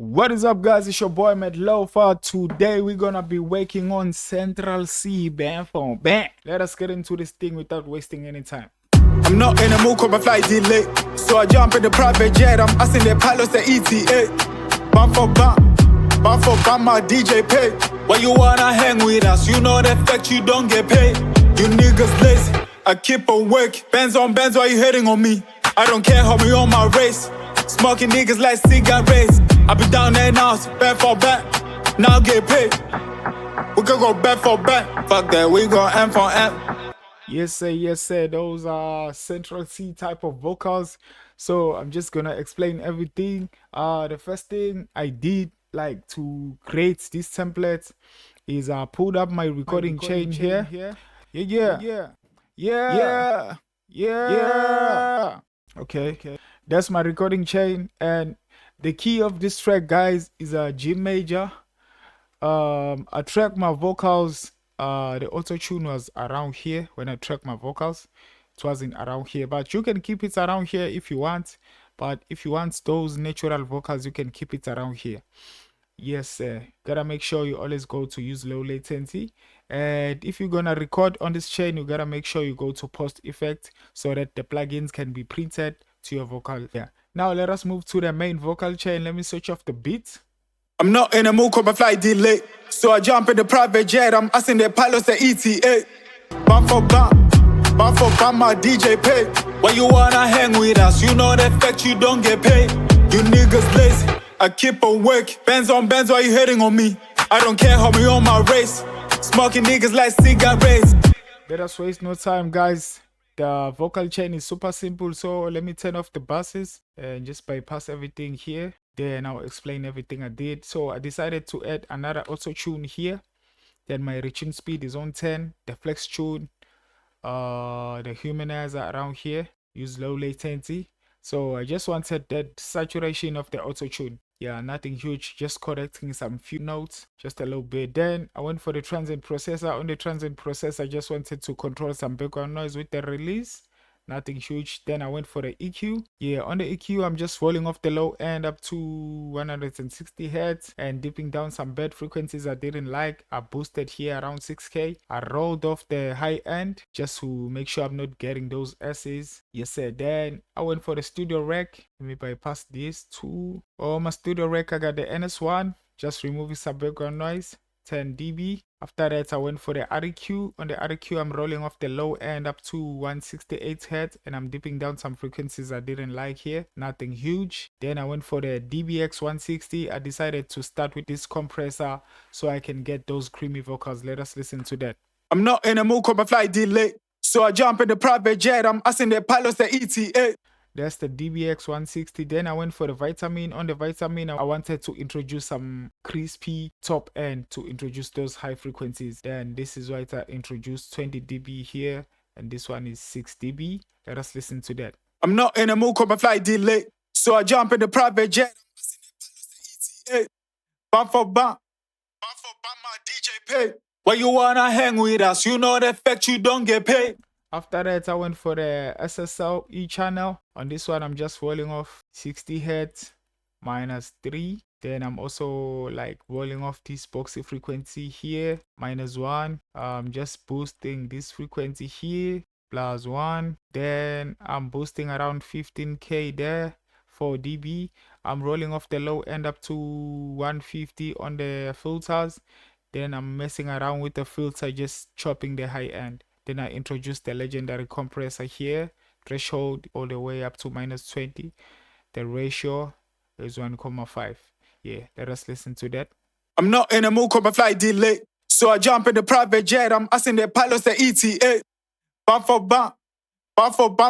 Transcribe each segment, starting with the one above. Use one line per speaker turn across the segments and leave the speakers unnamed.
What is up, guys? It's your boy Matt Lofa. Today we're gonna be working on Central Cee Band4Band. Let us get into this thing without wasting any time.
I'm not in the mood cause my flight delayed, so I jump in the private jet. I'm asking the pilots the ETA. Band4Band, my DJ pay. Why you wanna hang with us? You know the fact you don't get paid. You niggas lazy, I keep on work. Bands on bands, why you hating on me? I don't care how me on my race. Smoking niggas like cigarettes. I be down there now, Band4Band. Now get paid. We could go Band4Band. Fuck that, we go M for M.
Yes sir, those are Central Cee type of vocals. So I'm just gonna explain everything. The first thing I did like to create this template is I pulled up my recording chain here. Yeah. Okay, that's my recording chain, and the key of this track, guys, is a G major. I track my vocals. The auto tune was around here when I track my vocals. It wasn't around here, but you can keep it around here if you want. But if you want those natural vocals, you can keep it around here. Yes sir, gotta make sure you always go to use low latency. And if you're gonna record on this chain, you gotta make sure you go to post effect so that the plugins can be printed to your vocal. Yeah, now let us move to the main vocal chain. Let me switch off the beat.
I'm not in the mood cause my flight delayed, so I jump in the private jet. I'm asking the pilots the ETA. Band4Band, my DJ pay. Why you wanna hang with us? You know the fact you don't get paid. You niggas lazy, I keep on work. Bands on bands, why you hating on me? I don't care how me on my race. Smoking niggas like cigarettes.
Let us waste no time, guys. The vocal chain is super simple, so let me turn off the buses and just bypass everything here. Then I'll explain everything I did. So I decided to add another auto tune here. Then my reaching speed is on 10. The flex tune, the humanizer around here, use low latency. So I just wanted that saturation of the auto tune. Yeah, nothing huge, just correcting some few notes, just a little bit. Then I went for the transient processor. On the transient processor, I just wanted to control some background noise with the release. Nothing huge. Then I went for the EQ. Yeah, on the EQ, I'm just rolling off the low end up to 160 hertz and dipping down some bad frequencies I didn't like. I boosted here around 6K. I rolled off the high end just to make sure I'm not getting those S's. Yes sir. Then I went for the studio rec. Let me bypass this too. Oh, my studio rec, I got the NS1. Just removing some background noise. 10 dB. After that, I went for the REQ. On the REQ, I'm rolling off the low end up to 168 hertz and I'm dipping down some frequencies I didn't like here. Nothing huge. Then I went for the DBX 160. I decided to start with this compressor so I can get those creamy vocals. Let us listen to that.
I'm not in the mood cause my flight delayed, so I jump in the private jet. I'm asking the pilots the ETA.
That's the DBX 160. Then I went for the vitamin. On the vitamin, I wanted to introduce some crispy top end to introduce those high frequencies. Then this is why I introduced 20 dB here, and this one is 6 dB. Let us listen to that.
I'm not in the mood cause my flight delayed, so I jump in the private jet. Band4Band, my DJ pay. Why you wanna hang with us? You know the fact you don't get paid.
After that, I went for the SSL E channel. On this one, I'm just rolling off 60 hertz -3. Then I'm also like rolling off this boxy frequency here -1. I'm just boosting this frequency here +1. Then I'm boosting around 15K there, 4 dB. I'm rolling off the low end up to 150 on the filters. Then I'm messing around with the filter, just chopping the high end. Then I introduced the legendary compressor here, threshold all the way up to -20. The ratio is 1,5. Yeah, let us listen to that.
I'm not in the mood cause my flight delayed, so I jump in the private jet. I'm asking the pilots the ETA. Band4Band,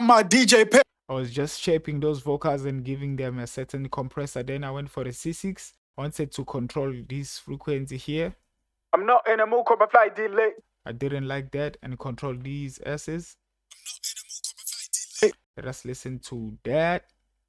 my DJ pay.
I was just shaping those vocals and giving them a certain compressor. Then I went for the C6. I wanted to control this frequency here.
I'm not in the mood cause my flight delayed.
I didn't like that, and control these S's. Let us listen to that.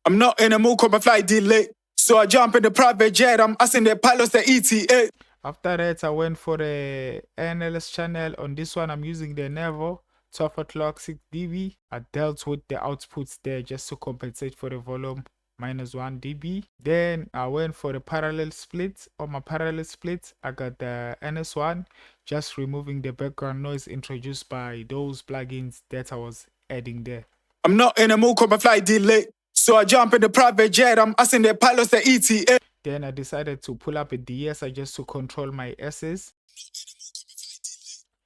I'm not in the mood cause my flight delayed, so I jump in the private jet. I'm asking the pilots the ETA.
After that, I went for the NLS channel. On this one, I'm using the Nevo 12 o'clock 6 dB. I dealt with the outputs there just to compensate for the volume -1 dB. Then I went for the parallel split. On my parallel split, I got the NS1, just removing the background noise introduced by those plugins that I was adding there.
I'm not in a mood cause my flight delayed, so I jump in the private jet. I'm asking the pilots the ETA.
Then I decided to pull up a de-esser just to control my S's.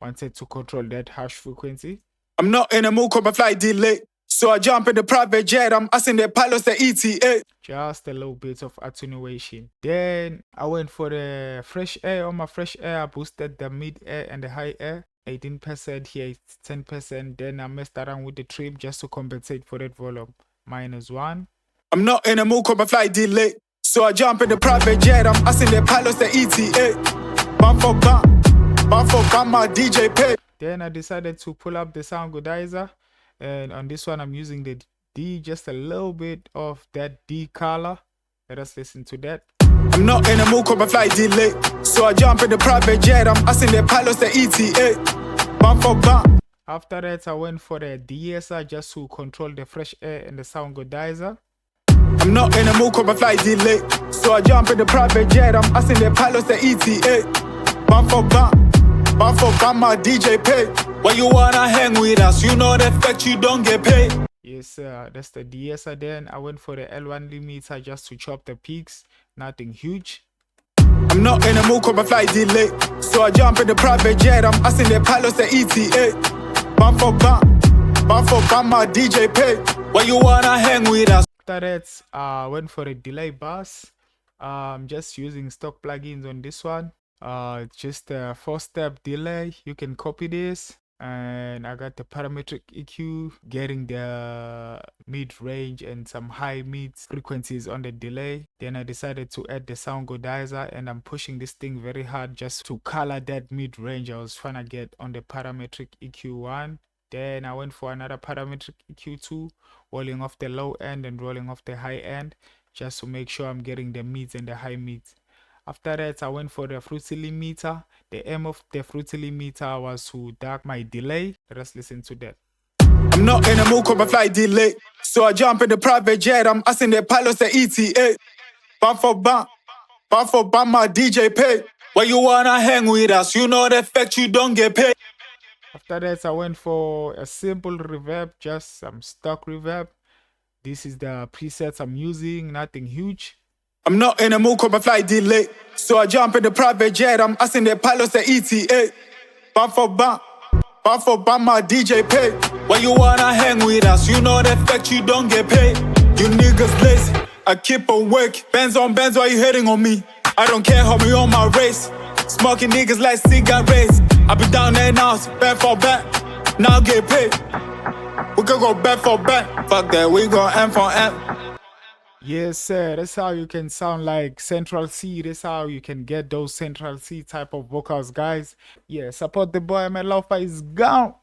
Wanted to control that harsh frequency.
I'm not in a mood cause my flight delayed, so I jump in the private jet. I'm asking the pilots the ETA.
Just a little bit of attenuation. Then I went for the fresh air. On my fresh air, I boosted the mid air and the high air. 18% here, 10%. Then I messed around with the trim just to compensate for that volume. -1.
I'm not in a mood cause my flight delayed, so I jump in the private jet. I'm asking the pilots the ETA. Band4Band, Band4Band, my DJ pay.
Then I decided to pull up the sound godizer, and on this one I'm using the D, just a little bit of that D color. Let us listen to that.
I'm not in a mood cause my flight delayed, so I jump in the private jet. I'm asking the pilots the ETA. Band4Band.
After that I went for the de-esser just to control the fresh air and the sound godizer.
I'm not in a mood cause my flight delayed, so I jump in the private jet. I'm asking the pilots the ETA. Band4Band, Band4Band, my DJ pay. Why you wanna hang with us? You know the fact you don't get paid.
Yes, that's the de-esser. Then I went for the L1 limiter just to chop the peaks. Nothing huge.
I'm not in a mood cause my flight delayed, so I jump in the private jet. I'm asking the pilots the ETA. Band4Band, Band4Band, my DJ pay. Why you wanna hang with us?
After that, I went for a delay bus. Just using stock plugins on this one. Just a 4-step delay. You can copy this. And I got the parametric EQ, getting the mid-range and some high mid frequencies on the delay. Then I decided to add the sound godizer, and I'm pushing this thing very hard just to color that mid-range I was trying to get on the parametric EQ1. Then I went for another parametric EQ2, rolling off the low end and rolling off the high end, just to make sure I'm getting the mids and the high mids. After that, I went for the fruity limiter. The aim of the fruity limiter was to dark my delay. Let us listen to that.
I'm not in a mood cause my flight delayed, so I jump in the private jet. I'm asking the pilots the ETA. Band4Band, Band4Band, my DJ pay. Why you wanna hang with us? You know the fact you don't get paid.
After that, I went for a simple reverb, just some stock reverb. This is the presets I'm using, nothing huge.
I'm not in a mood cause my flight delayed, so I jump in the private jet. I'm asking the pilots the ETA. Band4Band, Band4Band, my DJ pay. Why you wanna hang with us? You know the fact you don't get paid. You niggas lazy, I keep on work. Bands on bands, why you hating on me? I don't care how me on my race. Smoking niggas like cigarettes. I be down there now, Band4Band. Now get paid. We can go Band4Band. Fuck that, we gon' M for M.
Yes, sir. That's how you can sound like Central Cee. That's how you can get those Central Cee type of vocals, guys. Yeah, support the boy. My love is gone.